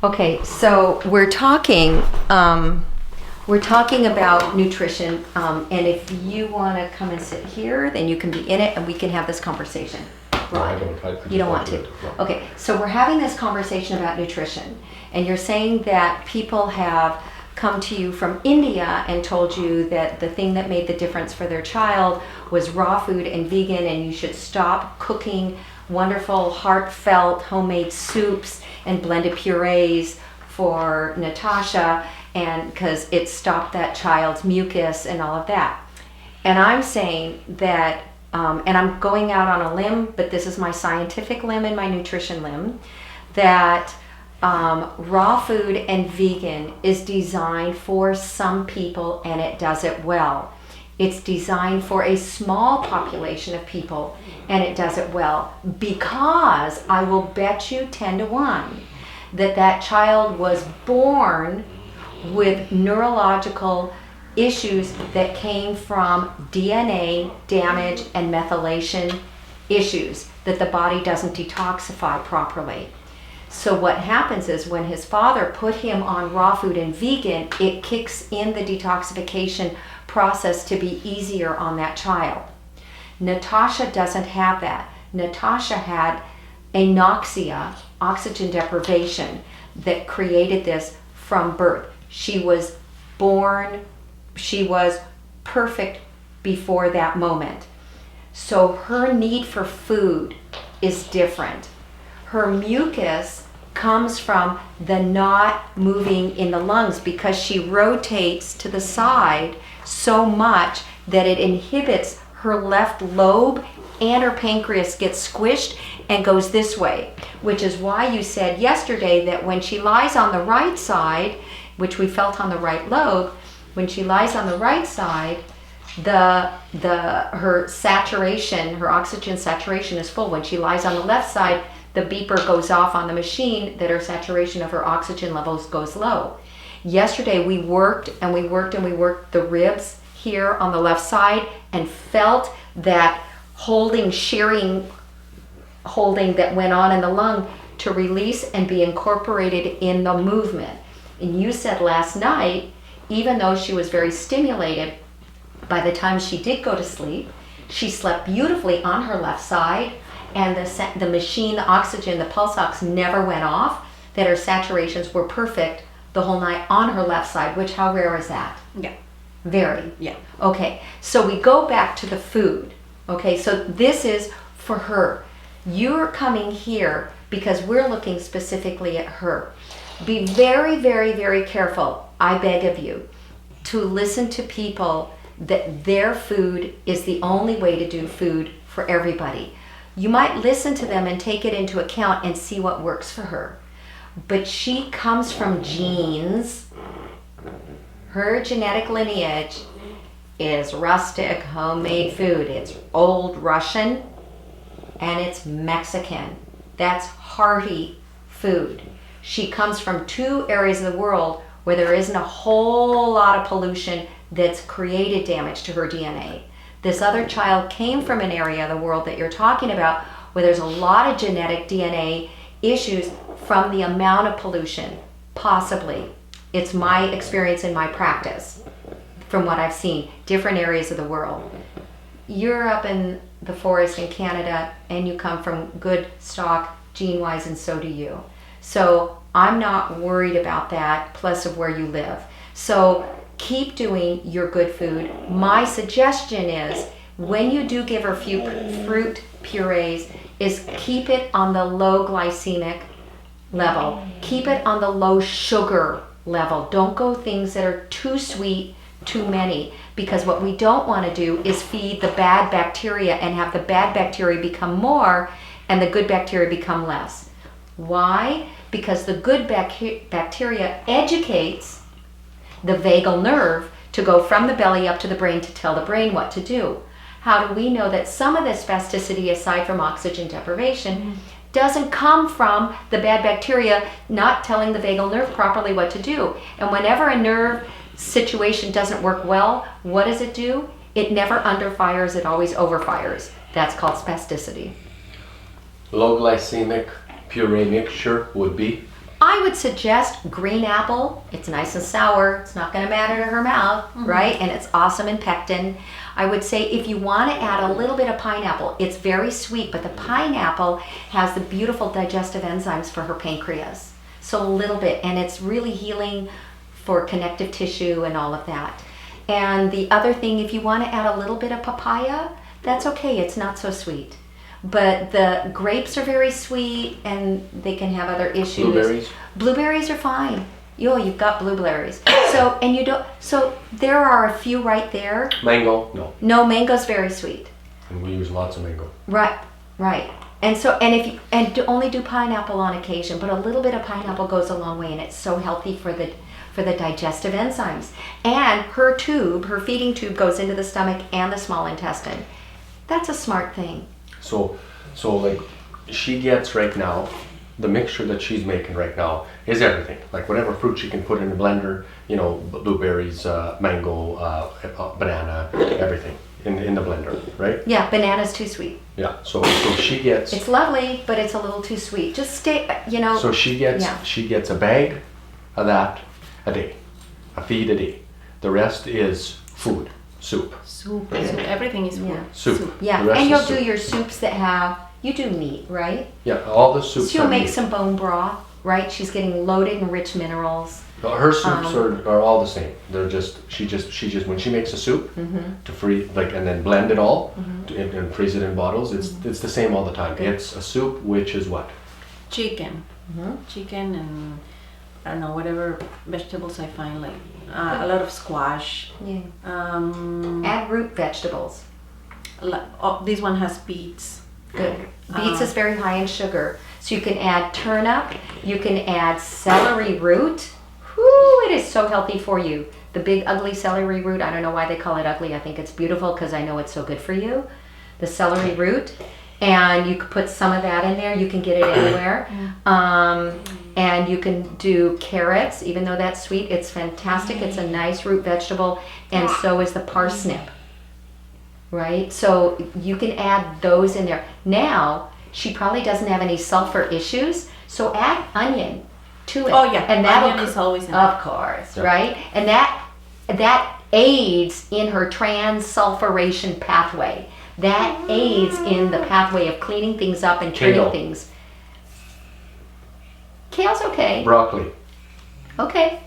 Okay, so we're talking about nutrition, and if you want to come and sit here, then you can be in it, and we can have this conversation. No, I don't. You don't want to? No. Okay, so we're having this conversation about nutrition, and you're saying that people have come to you from India and told you that the thing that made the difference for their child was raw food and vegan, and you should stop cooking wonderful, heartfelt, homemade soups and blended purees for Natasha, and because it stopped that child's mucus and all of that. And I'm saying that, and I'm going out on a limb, but this is my scientific limb and my nutrition limb, that raw food and vegan is designed for some people, and it does it well. It's designed for a small population of people, and it does it well, because I will bet you 10 to 1 that that child was born with neurological issues that came from DNA damage and methylation issues that the body doesn't detoxify properly. So what happens is when his father put him on raw food and vegan, it kicks in the detoxification process to be easier on that child. Natasha doesn't have that. Natasha had anoxia, oxygen deprivation, that created this from birth. She was born, she was perfect before that moment. So her need for food is different. Her mucus comes from the not moving in the lungs because she rotates to the side so much that it inhibits her left lobe, and her pancreas gets squished and goes this way, which is why you said yesterday that when she lies on the right side, which we felt on the right lobe, when she lies on the right side, her saturation, her oxygen saturation is full. When she lies on the left side, the beeper goes off on the machine that her saturation of her oxygen levels goes low. Yesterday we worked the ribs here on the left side and felt that shearing holding that went on in the lung to release and be incorporated in the movement. And you said last night, even though she was very stimulated, by the time she did go to sleep, she slept beautifully on her left side, and the machine, the oxygen, the pulse ox never went off, that her saturations were perfect the whole night on her left side, which, how rare is that? Yeah. Very. Yeah. Okay, so we go back to the food. Okay, so this is for her. You're coming here because we're looking specifically at her. Be very, very, very careful, I beg of you, to listen to people that their food is the only way to do food for everybody. You might listen to them and take it into account and see what works for her. But she comes from genes. Her genetic lineage is rustic, homemade food. It's old Russian and it's Mexican. That's hearty food. She comes from two areas of the world where there isn't a whole lot of pollution that's created damage to her DNA. This other child came from an area of the world that you're talking about where there's a lot of genetic DNA issues from the amount of pollution, possibly. It's my experience in my practice from what I've seen, different areas of the world. You're up in the forest in Canada and you come from good stock gene-wise, and so do you. So I'm not worried about that, plus of where you live. So keep doing your good food. My suggestion is when you do give her few fruit purees, is keep it on the low glycemic level. Keep it on the low sugar level. Don't go things that are too sweet, too many, because what we don't want to do is feed the bad bacteria and have the bad bacteria become more and the good bacteria become less. Why? Because the good bacteria educates the vagal nerve to go from the belly up to the brain to tell the brain what to do. How do we know that some of this spasticity, aside from oxygen deprivation, doesn't come from the bad bacteria not telling the vagal nerve properly what to do? And whenever a nerve situation doesn't work well, what does it do? It never underfires, it always overfires. That's called spasticity. Low glycemic puree mixture would be? I I would suggest green apple. It's nice and sour. It's not going to matter to her mouth, right? And it's awesome in pectin. I would say if you want to add a little bit of pineapple, it's very sweet, but the pineapple has the beautiful digestive enzymes for her pancreas. So a little bit, and it's really healing for connective tissue and all of that. And the other thing, if you want to add a little bit of papaya, that's okay. It's not so sweet. But the grapes are very sweet, and they can have other issues. Blueberries? Blueberries are fine. You've got blueberries. So, and you don't, so there are a few right there. Mango? No. No, mango's very sweet. And we use lots of mango. Right, right. And so, only do pineapple on occasion, but a little bit of pineapple goes a long way, and it's so healthy for the digestive enzymes. And her feeding tube goes into the stomach and the small intestine. That's a smart thing. So like she gets right now, the mixture that she's making right now is everything. Like whatever fruit she can put in a blender, blueberries, mango, banana, everything in the blender, right? Yeah, banana's too sweet. Yeah, so she gets... It's lovely, but it's a little too sweet. Just stay, So she gets a bag of that a day, a feed a day. The rest is food, soup. Soup. Everything is food. Soup. Yeah, and you'll do your soups that you do meat, right? Yeah, all the soups. She'll make some bone broth, right? She's getting loaded in rich minerals. Her soups are all the same. They're she just when she makes a soup to freeze and then blend it all and freeze it in bottles. It's the same all the time. It's a soup which is what? Chicken. Chicken and I don't know, whatever vegetables I find, like a lot of squash. Yeah. Add root vegetables. This one has beets. Good. Beets is very high in sugar. So you can add turnip, you can add celery root. Whoo, it is so healthy for you. The big ugly celery root, I don't know why they call it ugly. I think it's beautiful because I know it's so good for you. The celery root. And you could put some of that in there. You can get it anywhere. And you can do carrots, even though that's sweet. It's fantastic. It's a nice root vegetable. And so is the parsnip. Right? So you can add those in there. Now, she probably doesn't have any sulfur issues. So add onion to it. Oh yeah, and onion is always in there. Of course, right? And that aids in her transsulfuration pathway. That aids in the pathway of cleaning things up and turning things. Kale's okay. Broccoli. Okay.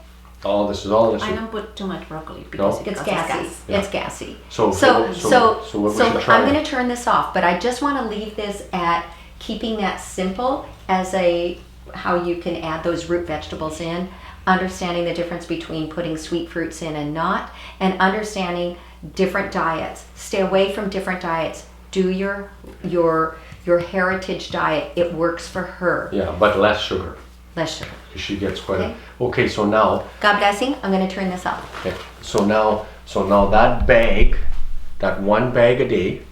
This is all in the I soup. don't put too much broccoli because It's gassy. Yeah. It's gassy. So what we should try. I'm going to turn this off, but I just want to leave this at keeping that simple as how you can add those root vegetables in, understanding the difference between putting sweet fruits in and not, and understanding different diets. Stay away from different diets. Do your heritage diet. It works for her. Yeah, but less sugar. Less sugar. She gets quite okay, so now... God blessing, I'm going to turn this off. Okay, so now that bag, that one bag a day,